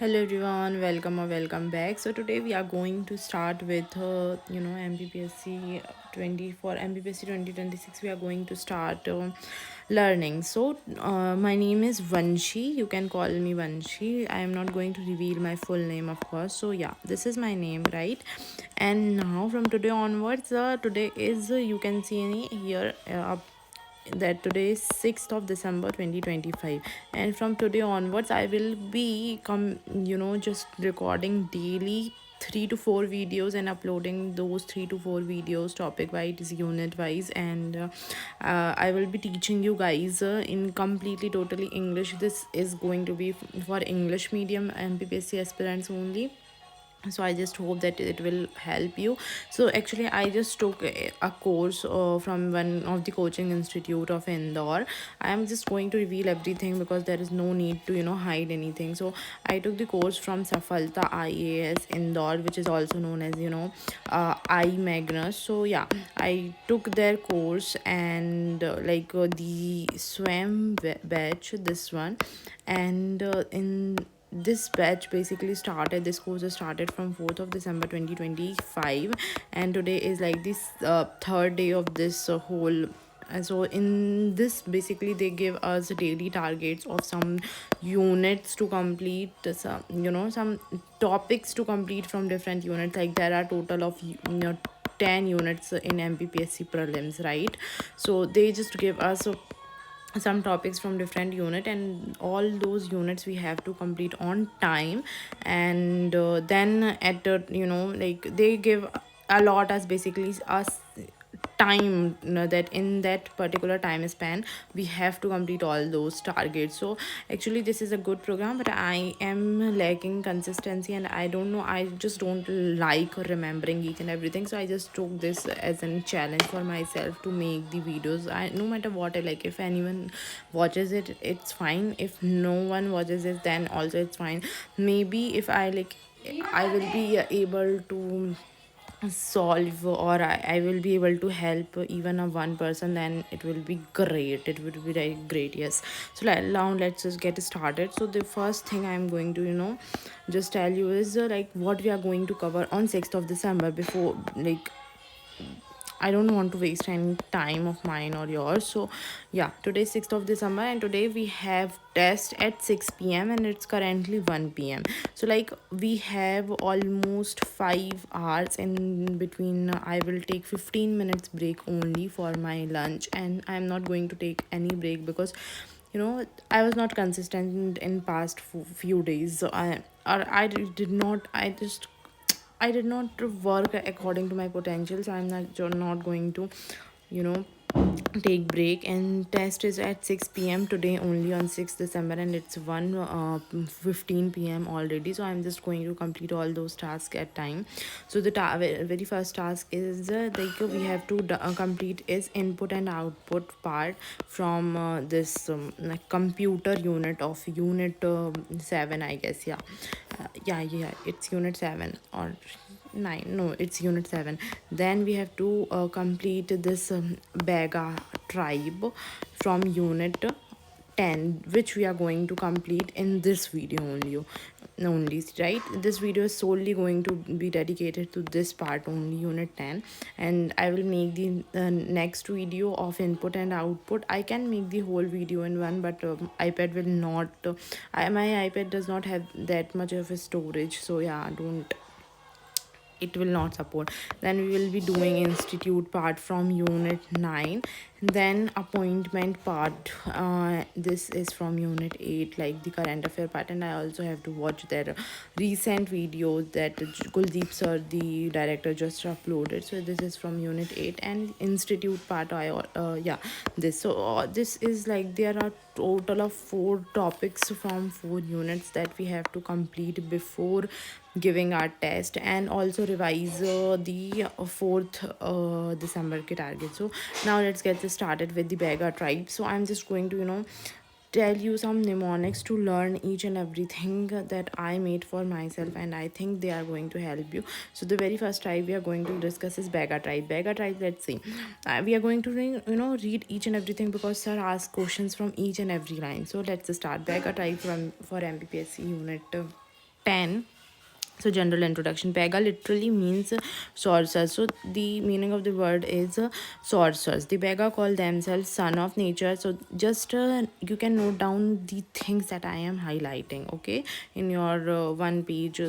Hello everyone, welcome or welcome back. So today we are going to start with MPPSC 20 for MPPSC 2026. We are going to start learning. So my name is Vanshi. You can call me Vanshi. I am not going to reveal my full name, of course. So yeah, this is my name, right? And now from today onwards, today is you can see here that today is 6th of December 2025, and from today onwards I will be just recording daily 3 to 4 videos and uploading those 3 to 4 videos topic wise, unit wise, and I will be teaching you guys in completely totally English. This is going to be for English medium MPPSC aspirants only, so I just hope that it will help you. So actually I just took a course from one of the coaching institute of Indore. I am just going to reveal everything because there is no need to hide anything. So I took the course from Safalta IAS Indore, which is also known as I Magnus. So yeah, I took their course, and the swam batch, this one. And in this batch basically started, this course started from 4th of December 2025, and today is like this third day of this whole. And so in this basically they give us daily targets of some units to complete, some topics to complete from different units. Like there are total of 10 units in MPPSC prelims, right? So they just give us some topics from different unit, and all those units we have to complete on time. And then at the like they give a lot as basically us time, that in that particular time span we have to complete all those targets. So actually this is a good program, but I am lacking consistency, and I don't know, I just don't like remembering each and everything. So I just took this as a challenge for myself to make the videos. I, no matter what I like, if anyone watches it, it's fine. If no one watches it, then also it's fine. Maybe if I like, I will be able to solve, or I will be able to help even a one person, then it will be great. It would be very great. Yes. So now let's just get started. So the first thing I'm going to just tell you is like what we are going to cover on 6th of December. Before, like, I don't want to waste any time of mine or yours. So yeah, today is 6th of December, and today we have test at 6 p.m. and it's currently 1 p.m. So like we have almost 5 hours in between. I will take 15 minutes break only for my lunch, and I'm not going to take any break because I was not consistent in past few days. So I did not, I did not work according to my potential, so I'm not going to, you know, take break. And test is at 6 p.m. today only on 6th December, and it's 1 15 p.m. already. So I'm just going to complete all those tasks at time. So the very first task is like we have to complete is input and output part from this like computer unit of unit 7, I guess. Yeah. Yeah, it's unit 7 or 9. No, it's unit 7. Then we have to complete this Bega tribe from unit 10, which we are going to complete in this video only, right? This video is solely going to be dedicated to this part only, unit 10. And I will make the next video of input and output. I can make the whole video in one, but iPad will not my iPad does not have that much of a storage, so yeah, don't, it will not support. Then we will be doing institute part from unit 9. Then appointment part, this is from unit 8, like the current affair part. And I also have to watch their recent videos that Kuldeep sir, the director, just uploaded. So this is from unit 8. And institute part, I yeah, this. So this is like there are total of 4 topics from 4 units that we have to complete before giving our test, and also revise the 4th December ke target. So now let's get this started with the Bega tribe. So I'm just going to tell you some mnemonics to learn each and everything that I made for myself, and I think they are going to help you. So the very first tribe we are going to discuss is Bega tribe. Bega tribe, let's see. We are going to read each and everything because sir asked questions from each and every line. So let's start. Bega tribe from for MPPSC unit 10. So general introduction. Bega literally means sorcerers. So the meaning of the word is sorcerers. The Bega call themselves son of nature. So just you can note down the things that I am highlighting, okay, in your one page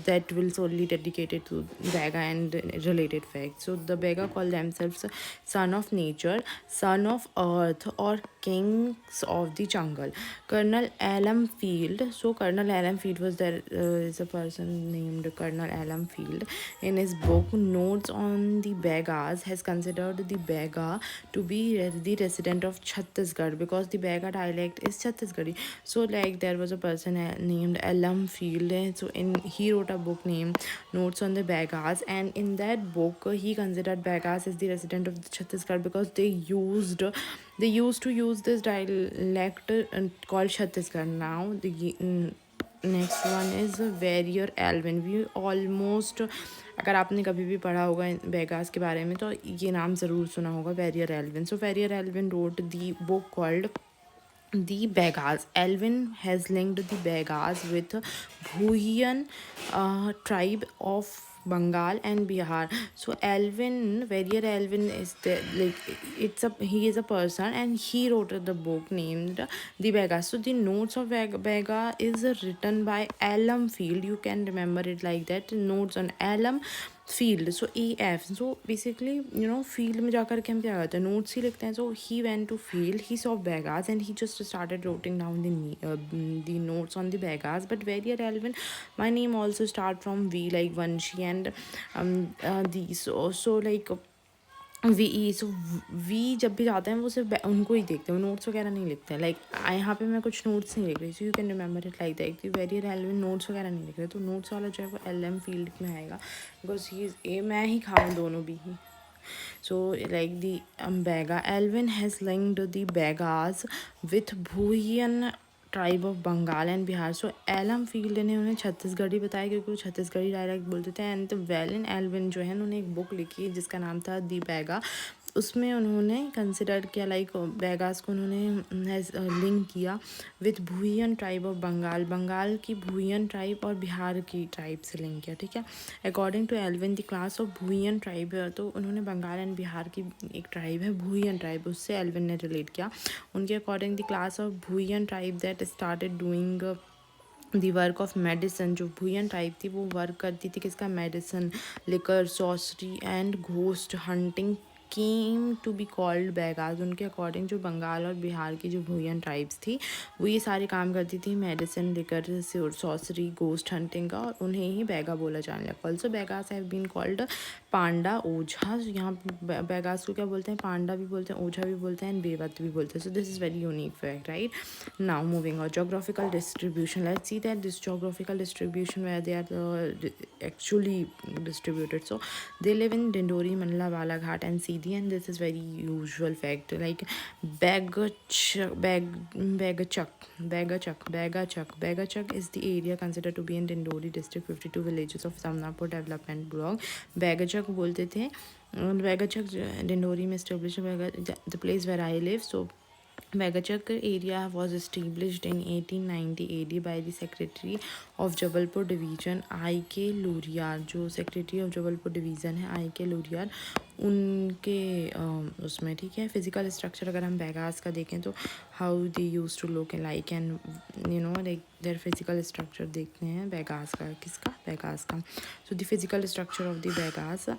that will solely dedicated to Bega and related facts. So the Bega call themselves son of nature, son of earth, or kings of the jungle. Colonel Alam Field. So Colonel Alam Field was there is a person named Colonel Alam Field. In his book Notes on the Begas, has considered the Bega to be the resident of Chhattisgarh because the Bega dialect is Chhattisgarhi. So like there was a person named Alam Field. So in he wrote a book named Notes on the Begas, and in that book he considered Begas as the resident of the Chhattisgarh because they used to use this dialect called Chhattisgarh. Now the next one is Warrior Alvin. We almost, अगर आपने कभी भी पढ़ा होगा बेगास के बारे में तो ये नाम ज़रूर सुना होगा, Verrier Elwin. So Verrier Elwin wrote the book called the Begas. Alvin has linked the Begas with Bhuian tribe of Bengal and Bihar. So Alvin, Warrior Alvin is the like he is a person and he wrote the book named The Begas. So the notes of Bega is written by Alam Field. You can remember it like that. Notes on Alam field. So A F. So basically field में जाकर के हम क्या करते हैं, notes ही लिखते हैं. So he went to field, he saw Baigas and he just started writing down the notes on the begas. But very relevant, my name also start from V like Vanshi and these. So like we. So we जब भी जाते हैं वो सिर्फ उनको ही देखते हैं, वो नोट्स वगैरह नहीं लिखते हैं. लाइक यहाँ पे मैं कुछ नोट्स नहीं लिख रही. So you can remember it like that. Very relevant notes वगैरह नहीं लिख रहे. तो नोट्स वाला जो है वो LM फील्ड में आएगा बिकॉज ही इज ए. मैं ही खाऊँ दोनों भी ही. So like the Bega, Alvin has linked the Begas with Bhuian tribe of Bengal and Bihar. So एलम फील्ड ने उन्हें छत्तीसगढ़ी बताया क्योंकि वो छत्तीसगढ़ी डायरेक्ट बोलते थे. एंड वेलिन एल्विन जो है उन्होंने एक बुक लिखी जिसका नाम था दी बैगा. उसमें उन्होंने कंसिडर किया लाइक बेगास को उन्होंने लिंक किया with Bhuiyan tribe of Bengal. Bengal की भूयन ट्राइब और बिहार की ट्राइब से लिंक किया. ठीक है. According to Elwin the class of Bhuyan tribe, तो उन्होंने बंगाल एंड बिहार की एक ट्राइब है भूयन ट्राइब, उससे एल्विन ने रिलेट किया. उनके according the class of Bhuyan tribe that started doing the work of medicine. जो भूयन टाइप थी वो वर्क करती थी किसका, medicine, liquor, sorcery and ghost hunting came to be called Baigas. उनके अकॉर्डिंग जो बंगाल और बिहार की जो भूयन ट्राइब्स थी वो ये सारे काम करती थी medicine, liquor, sorcery, ghost hunting का, और उन्हें ही बेगा बोला जाने लगा. Also Baigas have been called Panda, Ojha. यहाँ बेगास को क्या बोलते हैं, पांडा भी बोलते हैं, ओझा भी बोलते हैं एंड बेवत भी बोलते हैं. So this is very unique fact, right. Now moving on, geographical distribution. Let's see that this geographical distribution where they are actually distributed. So they live in Dindori, Manla, Balaghat and Sindhi, and this is very usual fact. Like Bagachak is the area considered to be in Dindori district. 52 villages of Samnapur development block. Bagachak बोलते थे. Bagachak Dindori में established the place where I live. So Bagachak area was established in 1890 AD by the Secretary of Jabalpur Division I.K. Luriyar. जो Secretary of Jabalpur Division है I.K. Luriyar, उनके उसमें. ठीक है. Physical structure अगर हम बेगास का देखें तो how they use to look like and like their physical structure देखते हैं बेगास का. किसका, बेगास का. So the physical structure of the Baigas.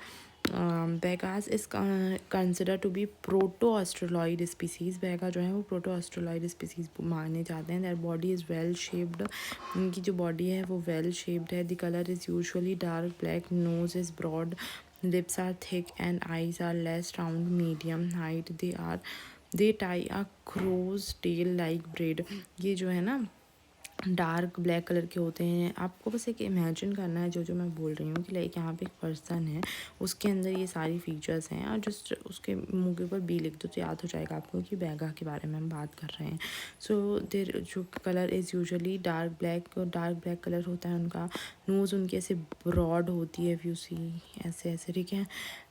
Baigas is consider to be proto Australoid species. Baiga जो है वो प्रोटो ऑस्ट्रोलॉइड स्पीसीज माने जाते हैं. Their body is well shaped. इनकी जो बॉडी है वो वेल शेप्ड है. The colour is usually dark black. Nose is broad. Lips are thick and eyes are less round. Medium height. They tie a crows tail like braid. ये जो है ना dark black colour के होते हैं. आपको बस एक इमेजिन करना है जो मैं बोल रही हूँ कि लाइक यहाँ पे एक पर्सन है, उसके अंदर ये सारी फीचर्स हैं, और जस्ट उसके मुँह के ऊपर बी लिख दो तो याद हो जाएगा आपको कि बेगा के बारे में हम बात कर रहे हैं. सो देर जो colour is usually dark black colour होता है उनका. नोज़ उनकी ऐसे ब्रॉड होती है, यू सी ऐसे. ठीक है.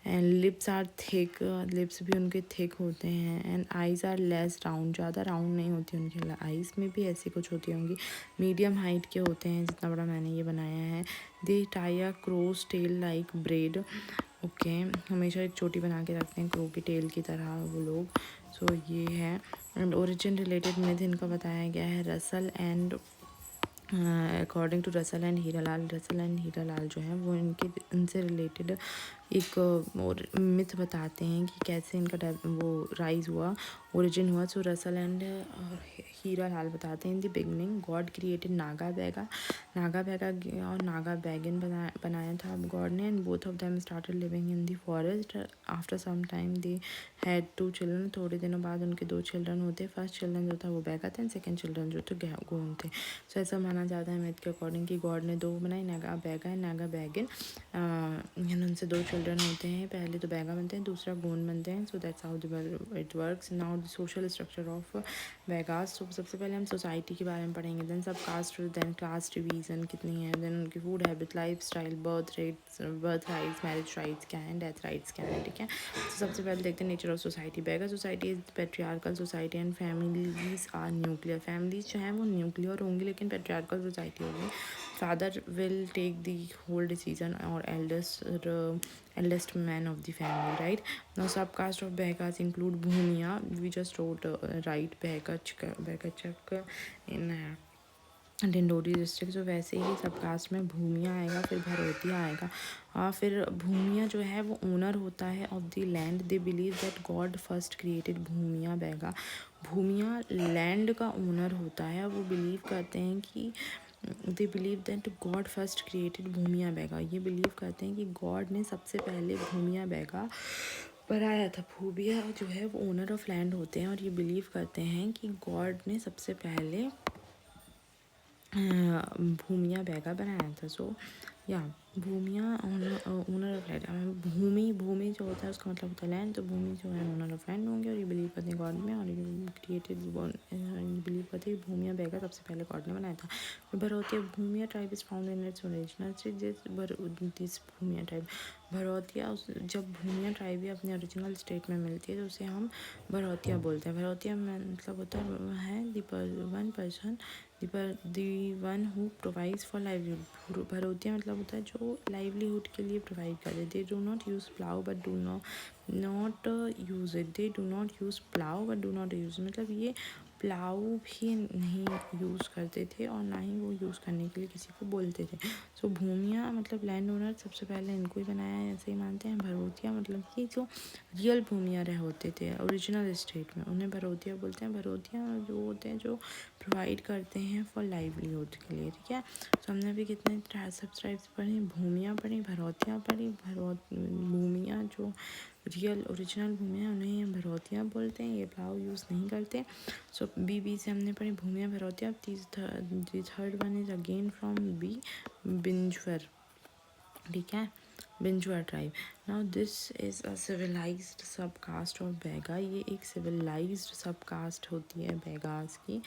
And lips are thick. Lips भी उनके थिक होते हैं. And eyes are less round. ज़्यादा राउंड नहीं होती उनकी आइज़ में भी ऐसी कुछ होती होंगी. मीडियम हाइट के होते हैं, जितना बड़ा मैंने ये बनाया है। They tie a cross tail like braid. Okay, हमेशा एक चोटी बना के रखते हैं क्रो की टेल की तरह वो लोग। सो ये है। एंड ओरिजिन रिलेटेड मिथ इनका बताया गया है Russell and according to Russell and Hiralal. Russell and Hiralal जो है वो इनसे रिलेटेड एक और मिथ बताते हैं कि कैसे इनका वो राइज हुआ, ओरिजिन हुआ। सो रसल एंड हीरालाल बताते हैं in the beginning God created Naga Baiga. Naga Baiga और नागा बैगन बनाया था गॉड ने। And both of them started living in the forest. After some time they had 2 children. थोड़े दिनों बाद उनके 2 चिल्ड्रन होते। फर्स्ट चिल्ड्रन जो था वो बैगा था, एंड सेकेंड चिल्ड्रन जो थे गोंद थे। सो ऐसा माना जाता है मिथ के अकॉर्डिंग कि गॉड ने 2 बनाई, नागा बैगा एंड नागा बैगन। उनसे 2 चिल्ड्रन होते हैं, पहले तो बैगा बनते हैं, दूसरा गोंद बनते हैं। So that's how it works. Now the social structure of Baigas. तो सबसे पहले हम सोसाइटी के बारे में पढ़ेंगे, देन सब कास्ट, देन क्लास डिवीज़न कितनी है, देन उनकी food habit, life style, birth rights, marriage rights क्या है, डेथ राइट्स क्या है। ठीक है, तो सबसे पहले देखते हैं nature of society. Baiga society is patriarchal society and families are nuclear. Families जो हैं वो न्यूक्लियर होंगी, लेकिन पेट्रियार्कल सोसाइटी होगी। Father will take the whole decision और eldest man of the family, right? Now subcaste of Begas include Bhumiya. We just wrote right Begachak in Dindori district. जो वैसे ही subcaste में भूमिया आएगा, फिर भरोतिया आएगा, और फिर भूमिया जो है वो ओनर होता है of the land. They believe that God first created Bhumia Baiga. Bhumia land का ओनर होता है। वो बिलीव करते हैं कि they believe that God first created Bhumia Baiga. ये बिलीव करते हैं कि गॉड ने सबसे पहले भूमिया बैगा बनाया था। भूमिया जो है वो ओनर ऑफ लैंड होते हैं, और ये बिलीव करते हैं कि गॉड ने सबसे पहले भूमिया बैगा बनाया था। सो या भूमिया ओनर ऑफ लैंड। भूमि जो होता है उसका मतलब होता है लैंड, तो भूमि जो है ओनर ऑफ लैंड होंगे, और ये बिलीव करते हैं गॉड में, और ये क्रिएटेड बिलीव करते हैं भूमिया बैगा सबसे पहले गॉड ने बनाया था। Bharotia Bhumia tribe is found in its original this Bhumia tribe. Bharotia जब भूमिया ट्राइब अपने ओरिजिनल स्टेट में मिलती है तो उसे हम भरोतिया बोलते हैं। भरोतिया मतलब होता है one person the one who provides for livelihood. Bharotia मतलब होता है जो लाइवलीहुड के लिए प्रोवाइड करे। They do not use plough but do not use it. They do not use plough but do not use, मतलब ये प्लाऊ भी नहीं यूज़ करते थे और ना ही वो यूज़ करने के लिए किसी को बोलते थे। सो भूमिया मतलब लैंड ओनर सबसे पहले इनको ही बनाया है, ऐसे ही मानते हैं। भरोतिया मतलब कि जो रियल भूमिया रह होते थे ओरिजिनल स्टेट में, उन्हें भरोतिया बोलते हैं। भरोतिया जो होते हैं जो प्रोवाइड करते हैं फॉर लाइवलीहुड के लिए। ठीक है, तो हमने भी कितने सब ट्राइब्स पढ़ी, भूमिया पढ़ी, भरोतिया पढ़ी। भूमिया जो रियल ओरिजिनल भूमिया उन्हें भरोतिया बोलते हैं, ये प्लाव यूज़ नहीं करते। सो बी से हमने पढ़ी Bhumia Bharotia. Third one is again from B, Binjhwar. ठीक है, Binjhwar tribe. Now this is a civilised sub caste of Baiga. ये एक सिविलाइज्ड सब कास्ट होती है बैगास की।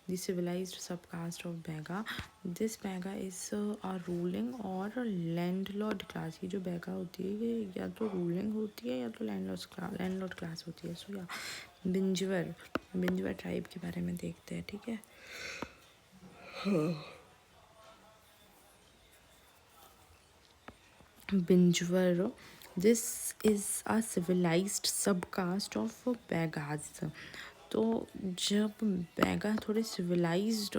The civilised sub caste of Baiga. This Baiga is a ruling और लैंडलॉर्ड क्लास। ये जो बैगा होती है ये या तो रूलिंग होती है या तो लैंडलॉर्ड क्लास होती है। सो या बिंजवर ट्राइब के बारे में देखते हैं। ठीक है, बिंजवर, this is a civilised sub caste of बैगाज। तो जब बैगा थोड़े सिविलाइज्ड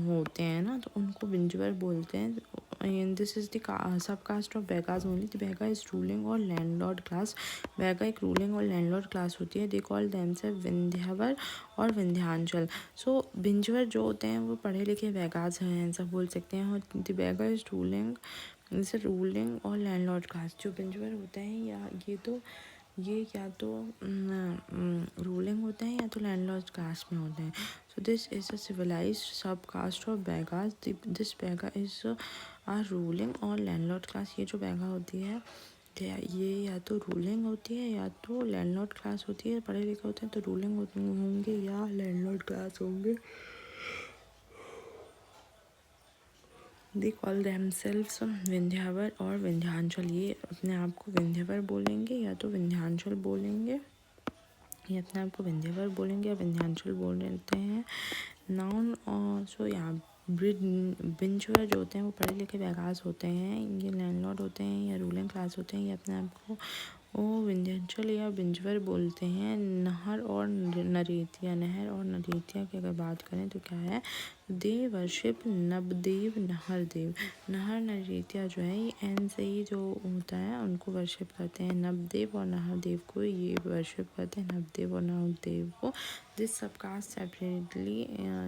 होते हैं ना तो उनको बिंजवर बोलते हैं। And this is the sub caste of Baigas only. The Baiga is ruling और लैंडलॉर्ड क्लास। बैगा एक रूलिंग और लैंडलॉर्ड क्लास होती है। दे कॉल देमसेल्फ विंध्यावर और विंध्यांचल। सो बिंजवर जो होते हैं वो पढ़े लिखे बैगाज हैं, ऐसा बोल सकते हैं। और द बैगा इज रूलिंग, जैसे रूलिंग और लैंडलॉर्ड क्लास। जो बिंजवर होते हैं या या तो रूलिंग होते हैं या तो लैंडलॉर्ड क्लास में होते हैं। So this is a civilised sub caste of Baigas. This Baiga is a ruling और लैंडलॉर्ड क्लास। ये जो बैगा होती है ये या तो रूलिंग होती है या तो लैंडलॉर्ड क्लास होती है। पढ़े लिखे होते हैं तो रूलिंग होंगे या लैंडलॉर्ड क्लास होंगे। दे कॉल देमसेल्व्स विंध्यावर और विंध्यांचल। ये अपने आप को विंध्यावर बोलेंगे या तो विंध्यांचल बोलेंगे, ये अपने आप को विंध्यावर बोलेंगे या विंध्यांचल बोल लेते हैं। नाउन सो यहाँ बिंचवर जो होते हैं वो पढ़े लिखे बैगास होते हैं, ये लैंडलॉर्ड होते हैं या रूलिंग क्लास होते हैं, ये अपने आप को वो विंध्याचल या बिंजवर बोलते हैं। नहर और नरेतिया, नहर और नरेतिया की अगर बात करें तो क्या है, दे वर्शिप नबदेव नहरदेव। नहर नरेतिया जो है ये एन से ही जो होता है उनको वर्शिप करते हैं। नबदेव और नहरदेव को ये वर्शिप करते हैं, नबदेव और नहरदेव को। This subcaste separately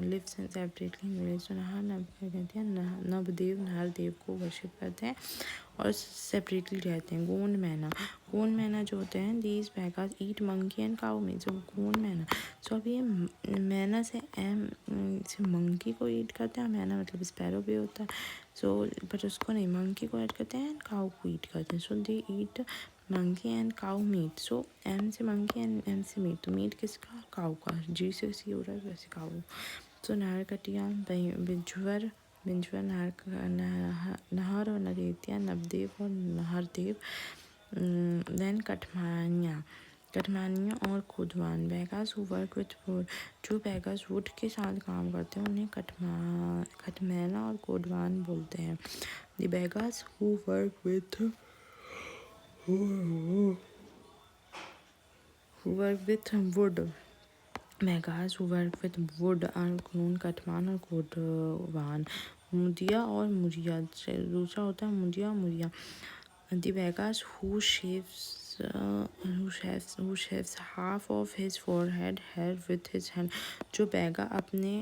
lives separately in village. तो नहर नबदेव नहरदेव को वर्शिप करते हैं और सेपरेटली रहते हैं। गोंड मैना, गोंड मैना जो होते हैं, these Baigas eat monkey and cow meat. जो गोंड मैना, सो अब ये मैना से मंकी को ईट करते हैं, मैना मतलब स्पैरो भी होता है, सो बट उसको नहीं, मंकी को ईट करते हैं, काऊ को ईट करते हैं। So they eat monkey and cow meat. So M से मंकी एंड एम से मीट, तो मीट किसका, काऊ का। जी से सी हो रहा है वैसे काऊ। सो नारकटिया बिंजवर, बिंजवर नहर और नरेतिया, नबदेव और नहरदेव। देन कटमानिया, कटमानिया और Khudwan. Baigas who work with wood, जो बैगास वुड के साथ काम करते हैं उन्हें कटमैना और कोडवान बोलते हैं। The Baigas who work with wood, Baigas who work with wood are known Katman और कोडवान। मुदिया और मुरिया, दूसरा होता है मुदिया और Muria. The beggars who shaves half of his forehead hair with his hand। जो बेगा अपने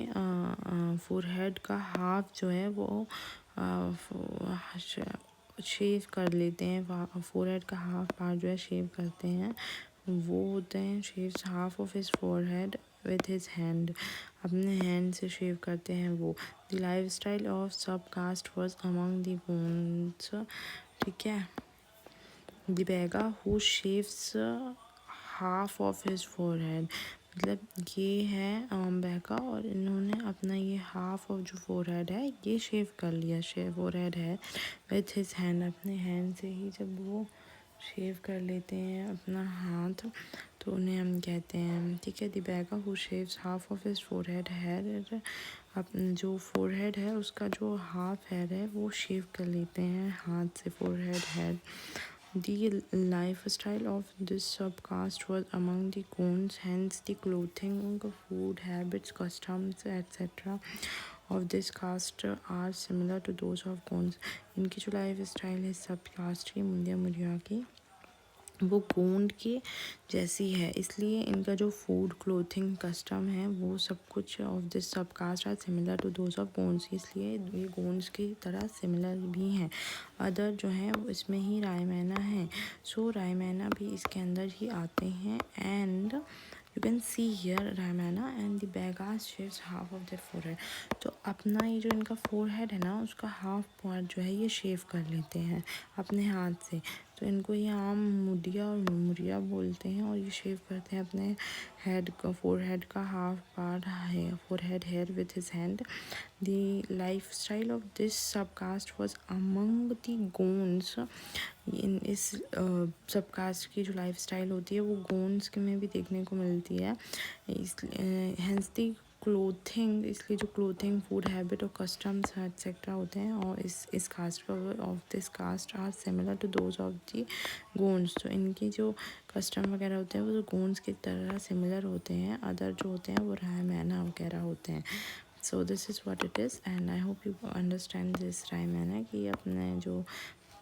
फोरहेड का हाफ जो है वो शेव कर लेते हैं, फोरहेड का हाफ पार्ट जो है शेव करते हैं, वो होते हैं shaves half of his forehead with his hand, अपने हैंड से शेव करते हैं वो। द लाइफ स्टाइल ऑफ सब cast was among the Gonds, ठीक है। The Baiga who shaves half of his forehead, मतलब ये है बेगा और इन्होंने अपना ये हाफ ऑफ जो फोरहेड है ये शेव कर लिया, फोरहेड है विथ हिज हैंड, अपने हैंड से ही जब वो शेव कर लेते हैं अपना हाथ तो उन्हें हम कहते हैं, ठीक है। The Baiga who shaves half of his forehead hair, अपना जो फोरहेड है उसका जो हाफ हेयर है वो शेव कर लेते हैं हाथ से, forehead hair. The lifestyle of this subcaste was among the Gonds, hence the clothing, food habits, customs, etc. of this caste are similar to those of Gonds. इनकी जो लाइफ स्टाइल है सब कास्ट की, मुंडिया मुरिया की, वो गोंड के जैसी है, इसलिए इनका जो फूड क्लोथिंग कस्टम है वो सब कुछ ऑफ दिस सब cast are similar to those of Gonds, इसलिए ये गोंड्स की तरह सिमिलर भी हैं। अदर जो हैं वो इसमें ही रायमैना है, सो रायमैना भी इसके अंदर ही आते हैं। And you can see here Raimaina and the Baigas shaves half of their forehead. तो अपना ये जो इनका फोरहेड है ना उसका हाफ पार्ट जो है ये शेव कर लेते हैं अपने हाथ से, तो इनको ये आम मुडिया और मुरिया बोलते हैं, और ये शेव करते हैं अपने हेड का, फोरहेड का हाफ पार्ट है, forehead hair with his hand. The life style of this सब cast was among the Gonds, इस सब कास्ट की जो लाइफ स्टाइल होती है वो गोंड्स के में भी देखने को मिलती है, इसलिए हैंस द क्लोथिंग, इसलिए जो क्लोथिंग, फूड हैबिट और कस्टम्स एक्सेट्रा होते हैं और इस caste of this caste are similar to those of the Gonds. तो इनकी जो कस्टम वगैरह होते हैं वो गोंड्स की तरह सिमिलर होते हैं, अदर जो होते हैं वो रायमैना वगैरह होते हैं। So this is what it is and I hope you understand this Raimaina, कि अपने जो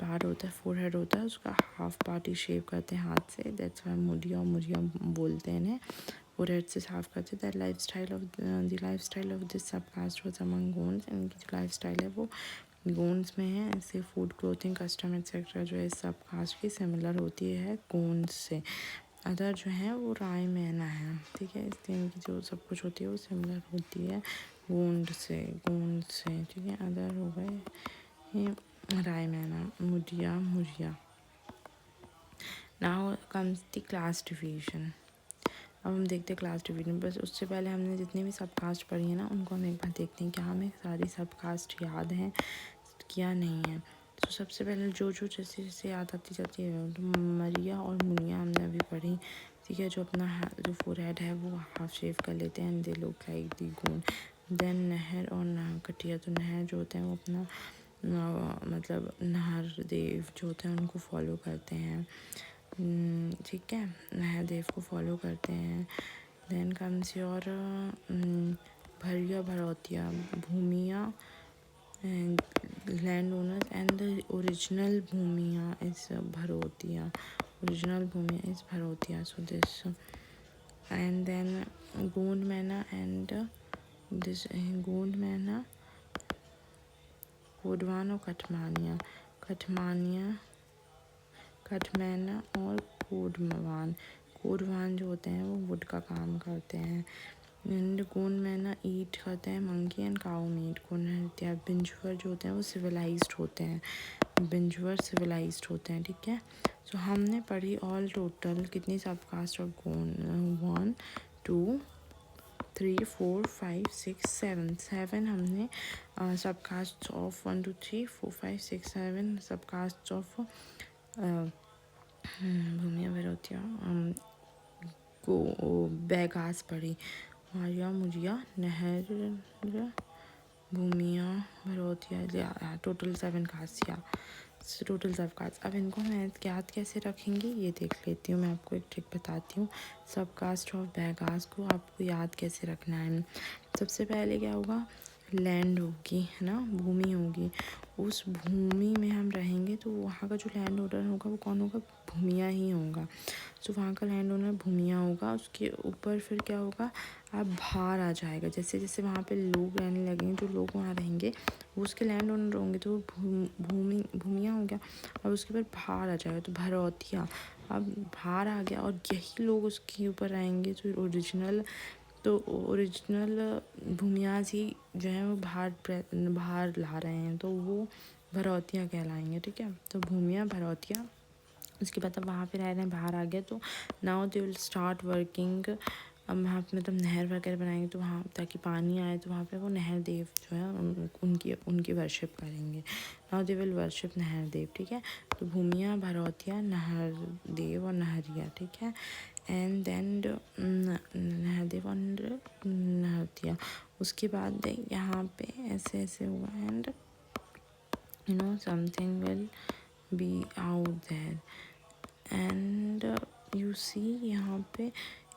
पार्ट होता है, फोरहेड होता है, उसका हाफ पार्ट ही शेव करते हैं हाथ से, दैट्स वाई मुडिया और मुरिया बोलते हैं इन्हें, फोरहेड से साफ करते हैं। That life style of this सब कास्ट वॉज अमंग गोंड्स, इनकी जो लाइफ स्टाइल है वो गोंड्स में है, ऐसे फूड क्लोथिंग कस्टम एक्सेट्रा जो है सब कास्ट की सिमिलर होती है गोंड्स से। अदर जो है वो रायमैना है, ठीक है, इसलिए इनकी जो सब कुछ होती है वो सिमिलर होती है गोंड से, ठीक है। अदर हो गए ये Raimaina, Mudia Muria. Now comes the class division. अब हम देखते हैं क्लास डिवीजन, बस उससे पहले हमने जितनी भी सब कास्ट पढ़ी है ना उनको हम एक बार देखते हैं कि हमें सारी सब कास्ट याद हैं क्या नहीं है। तो सबसे पहले जो जैसे जैसे याद आती जाती है, तो मरिया और मुनिया हमने अभी पढ़ी, ठीक है, जो अपना जो फोरहेड है वो हाफ शेव कर लेते हैं, they look like the Gond. Then Nahar और नाहकटिया, तो नहर जो होते हैं वो अपना मतलब नहर देव जो होते हैं उनको फॉलो करते हैं, ठीक है, नहर देव को फॉलो करते हैं। देन कम्स योर भरिया भरौतिया, भूमिया and landowners, and the original Bhumiya is Bharotiya. Original Bhumiya is Bharotiya. So this, and then Gond Mehna and this Gond Mehna, Kodwan और कठमानिया, कठमैना और कोडवान। कोडवान जो होते हैं वो वुड का काम करते हैं। एंड गोंड मैना ईट करते हैं मंकी एंड काऊ मीट। बिंजवर जो होते हैं वो सिविलाइज्ड होते हैं, ठीक है। सो हमने पढ़ी ऑल टोटल कितनी सब कास्ट ऑफ गोंड, 1 2 3 4 5 6 7 हमने सब कास्ट ऑफ 1 2 3 4 5 6 7 सब कास्ट ऑफ भूमिया भरौतिया को बैगास पढ़ी। मारिया मुरिया नहर भूमिया भरौतिया, टोटल 7 कास्ट, या टोटल 7 कास्ट। अब इनको मैं याद कैसे रखेंगे ये देख लेती हूँ। मैं आपको एक ट्रिक बताती हूँ। सब कास्ट ऑफ बैगास को आपको याद कैसे रखना है। सबसे पहले क्या होगा, लैंड होगी, है ना, भूमि होगी। उस भूमि में हम रहेंगे तो वहाँ का जो लैंड ओनर होगा वो कौन होगा, भूमिया ही होगा। तो वहाँ का लैंड ओनर भूमिया होगा। उसके ऊपर फिर क्या होगा, अब भार आ जाएगा। जैसे जैसे वहाँ पे लोग रहने लगेंगे, जो लोग वहाँ रहेंगे वो उसके लैंड ओनर होंगे, तो भूमिया हो गया। अब उसके ऊपर भार आ जाएगा तो भरौतिया। अब भार आ गया और यही लोग उसके ऊपर रहेंगे तो ओरिजिनल भूमियाज ही जो है वो भार ला रहे हैं, तो वो भरौतिया कहलाएंगे, ठीक है। तो भूमिया भरौतिया। उसके बाद अब वहाँ पे रह रहे हैं, बाहर आ गया, तो now they will start working. अब वहाँ पे मतलब नहर वगैरह बनाएंगे तो वहाँ ताकि पानी आए, तो वहाँ पे वो नहर देव जो है उनकी वर्शिप करेंगे। नाउ दे विल वर्शिप नहर देव, ठीक है। तो भूमिया भरौतिया नहर देव और नहरिया, ठीक है। एंड देन नहर देव और नहरिया। उसके बाद यहाँ पे ऐसे ऐसे हुआ, and something will be out there. And you see यहाँ पे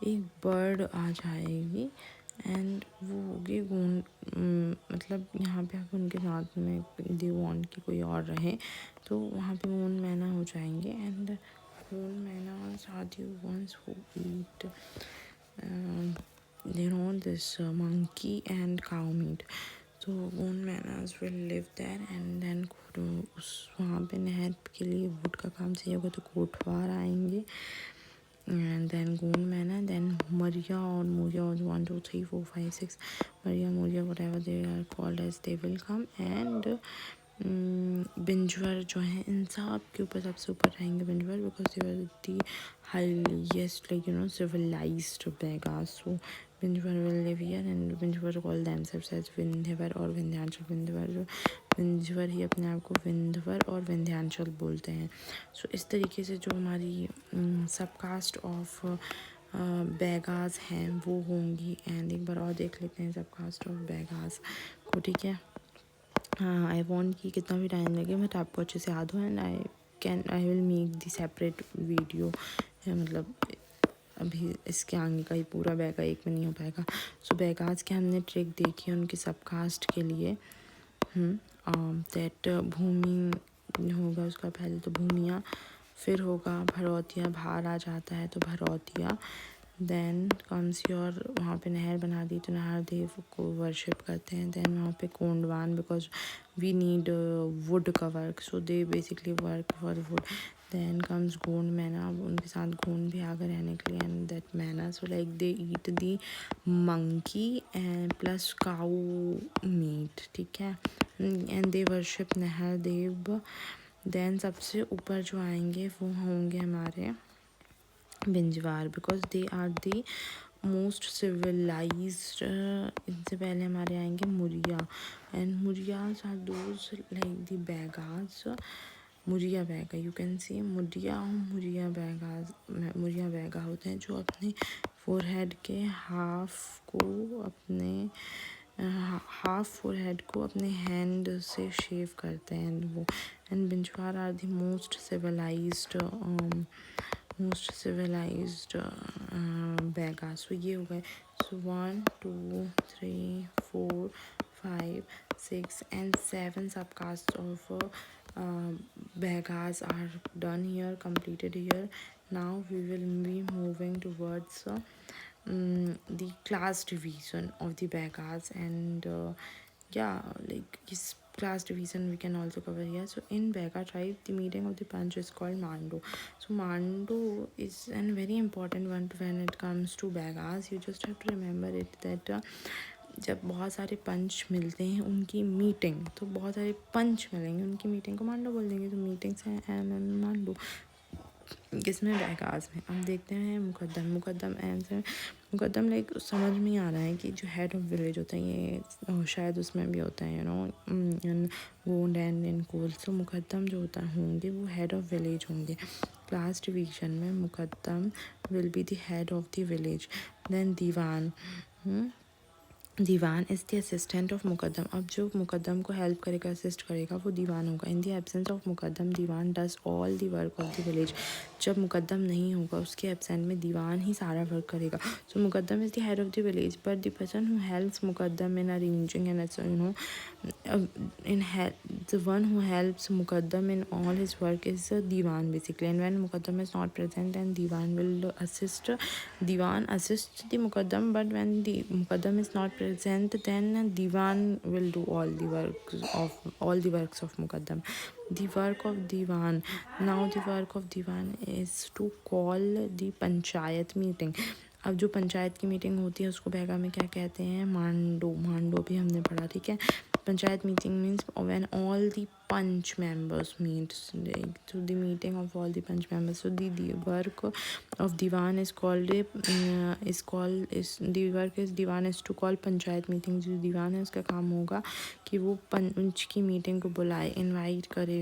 एक बर्ड आ जाएगी, एंड वो होगी मतलब यहाँ पे आप उनके साथ में दे वांट कि कोई और रहे, तो वहाँ पे गोंड मैना हो जाएंगे। एंड गोंड मैना साथ ones who eat this monkey and cow meat. तो Gond Mainas will live there, and then उस वहाँ पे नहर के लिए वुड का काम चाहिए होगा, तो कोटवार आएंगे। एंड देन गोंड मैना, देन मरिया और Moria, 1 2 3 4 5 6 Maria Moria whatever they are called as, they will come। And Binjhwar जो है इन सब के ऊपर सबसे ऊपर रहेंगे Binjhwar, because they were the highest civilized Begas. So Binjhwar will live here, and Binjhwar call themselves as Vindhyavar और विंध्यांचल। बिंजवर ही अपने आप को विंध्यवर और विंध्यांचल बोलते हैं। सो इस तरीके से जो हमारी सब कास्ट ऑफ बैगास हैं वो होंगी। एंड एक बार और देख लेते हैं सब कास्ट ऑफ बैगास को, ठीक है। हाँ, आई वॉन्ट कि कितना भी टाइम लगे बट आपको अच्छे से याद हो, and I will make the separate video. मतलब अभी इसके आगे का ही पूरा बैगा एक में नहीं हो पाएगा। सो बैगास के हमने ट्रिक देखी उनकी सब कास्ट के लिए। दैट भूमि होगा उसका पहले, तो भूमिया, फिर होगा भरौतिया, भार आ जाता है तो भरौतिया। देन कम्स योर, वहाँ पे नहर बना दी तो नहर देव को वर्शिप करते हैं। देन वहाँ पे Kondwan, because we need wood का work, so they basically work for wood. Then comes Gond Maina, उनके साथ गोंड भी आ गए रहने के लिए। And that Maina, so like they eat the monkey and plus cow meat, ठीक है। एंड दे वर्शिप नहर देव। देन सबसे ऊपर जो आएंगे वो होंगे हमारे Binjhwar, because they are the most civilised. इनसे पहले हमारे आएंगे Muria, and Murias are those like the Baigas. Muria Baiga, you can see Muria Baiga होते हैं जो अपने फोरहेड के हाफ को अपने हाफ फोरहेड को अपने हैंड से शेव करते हैं वो. And Binjhwar are the most civilised Baiga. So ये हो गए. सो 1 2 3 4 5 6 and 7 subcasts of Bhagas are done here, completed here. Now we will be moving towards the class division of the Bhagas, and yeah, like this class division we can also cover here. So in Bhaga tribe, the meeting of the Panch is called Mando. So Mando is a very important one when it comes to Bhagas. You just have to remember it that जब बहुत सारे पंच मिलते हैं उनकी meeting, तो बहुत सारे पंच मिलेंगे उनकी मीटिंग को मांडो बोल देंगे. तो मीटिंग्स हैं एम एम मांडो किसमें बैगाज में. अब देखते हैं मुकद्दम एम से. मुकद्दम लाइक समझ में आ रहा है कि जो हेड ऑफ विलेज होता है ये शायद उसमें भी होता है Gond and in Kol. So मुकद्दम जो होता होंगे वो हेड ऑफ विलेज होंगे. क्लास डिवीजन में मुकद्दम will be the head of the village. Then दीवान. दीवान इज़ द असिस्टेंट ऑफ मुकद्दम. अब जो मुकद्दम को हेल्प करेगा, असिस्ट करेगा, वो दीवान होगा. इन द एब्सेंस ऑफ मुकद्दम दीवान does all the work of the village. जब मुकद्दम नहीं होगा उसके एब्सेंट में दीवान ही सारा वर्क करेगा. So Mukaddam is the head of the village, but the person who helps Mukaddam in arranging and the one who helps Mukaddam in all his work is Diwan basically. And when Mukaddam is not present, then Diwan will assist. Diwan assists the Mukaddam, but when the Mukaddam is not present, then Diwan will do all the works of Mukaddam. The work of Diwan. Now the work of Diwan is to call the Panchayat meeting. अब जो पंचायत की meeting होती है उसको बैगा में क्या कहते हैं? मांडो भी हमने पढ़ा, ठीक है. Panchayat meeting means when all the punch members meet, like to the meeting of all the punch members. So the work of Diwan is Diwan is to call panchayat meetings. जो दीवान है उसका काम होगा कि वो पंच की मीटिंग को बुलाए, इनवाइट करे,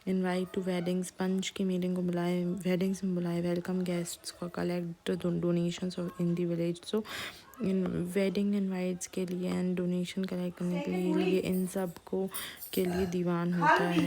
इनवाइट टू वेडिंग्स. पंच की मीटिंग को बुलाए, वेडिंग्स में बुलाए, वेलकम गेस्ट्स को, collect donations in the village. So in wedding invites के लिए एंड डोनेशन कलेक्ट करने के लिए इन सब को के लिए दीवान होता है.